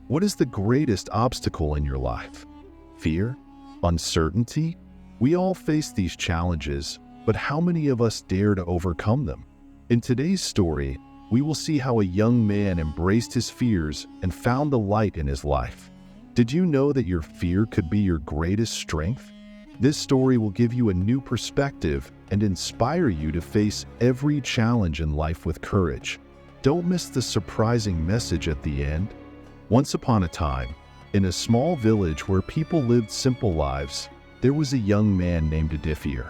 What is the greatest obstacle in your life? Fear? Uncertainty? We all face these challenges, but how many of us dare to overcome them? In today's story, we will see how a young man embraced his fears and found the light in his life. Did you know that your fear could be your greatest strength? This story will give you a new perspective and inspire you to face every challenge in life with courage. Don't miss the surprising message at the end. Once upon a time, in a small village where people lived simple lives, there was a young man named Aditya.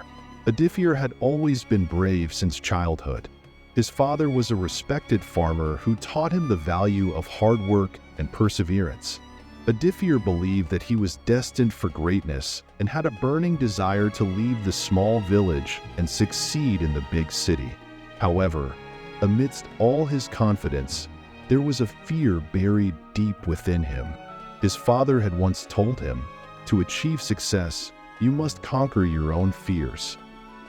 Aditya had always been brave since childhood. His father was a respected farmer who taught him the value of hard work and perseverance. Aditya believed that he was destined for greatness and had a burning desire to leave the small village and succeed in the big city. However, amidst all his confidence, there was a fear buried deep within him. His father had once told him, "To achieve success, you must conquer your own fears.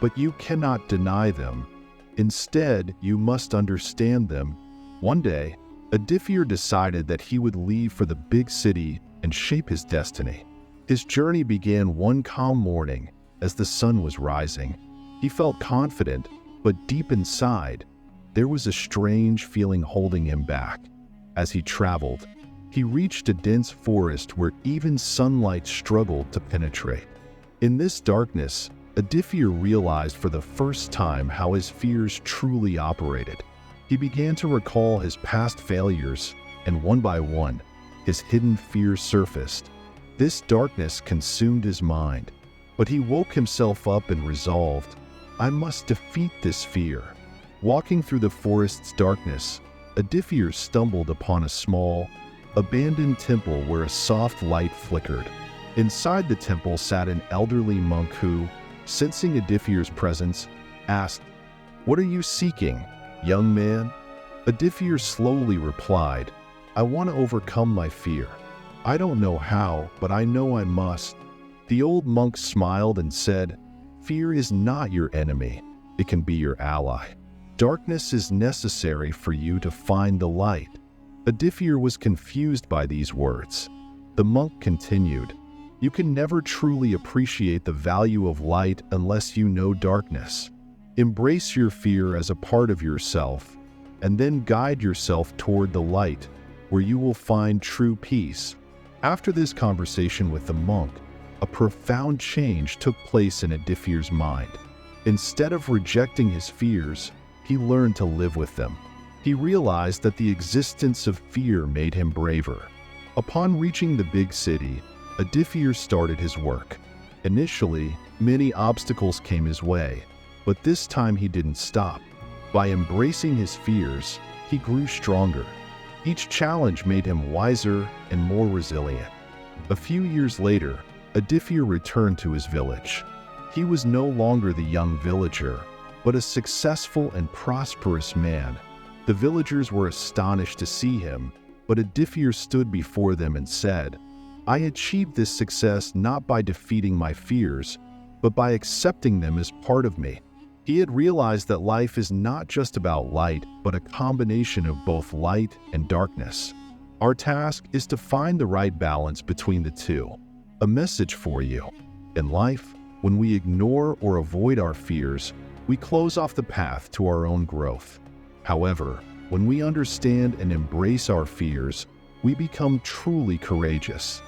But you cannot deny them. Instead, you must understand them." One day, Aditya decided that he would leave for the big city and shape his destiny. His journey began one calm morning as the sun was rising. He felt confident, but deep inside, there was a strange feeling holding him back. As he traveled, he reached a dense forest where even sunlight struggled to penetrate. In this darkness, Aditya realized for the first time how his fears truly operated. He began to recall his past failures, and one by one, his hidden fears surfaced. This darkness consumed his mind, but he woke himself up and resolved, "I must defeat this fear." Walking through the forest's darkness, Aditya stumbled upon a small, abandoned temple where a soft light flickered. Inside the temple sat an elderly monk who, sensing Aditya's presence, asked, "What are you seeking, young man?" Aditya slowly replied, "I want to overcome my fear. I don't know how, but I know I must." The old monk smiled and said, "Fear is not your enemy. It can be your ally. Darkness is necessary for you to find the light." Aditya was confused by these words. The monk continued, "You can never truly appreciate the value of light unless you know darkness. Embrace your fear as a part of yourself, and then guide yourself toward the light, where you will find true peace." After this conversation with the monk, a profound change took place in Aditya's mind. Instead of rejecting his fears, he learned to live with them. He realized that the existence of fear made him braver. Upon reaching the big city, Aditya started his work. Initially, many obstacles came his way, but this time he didn't stop. By embracing his fears, he grew stronger. Each challenge made him wiser and more resilient. A few years later, Aditya returned to his village. He was no longer the young villager, but a successful and prosperous man. The villagers were astonished to see him, but Aditya stood before them and said, "I achieved this success not by defeating my fears, but by accepting them as part of me." He had realized that life is not just about light, but a combination of both light and darkness. Our task is to find the right balance between the two. A message for you. In life, when we ignore or avoid our fears, we close off the path to our own growth. However, when we understand and embrace our fears, we become truly courageous.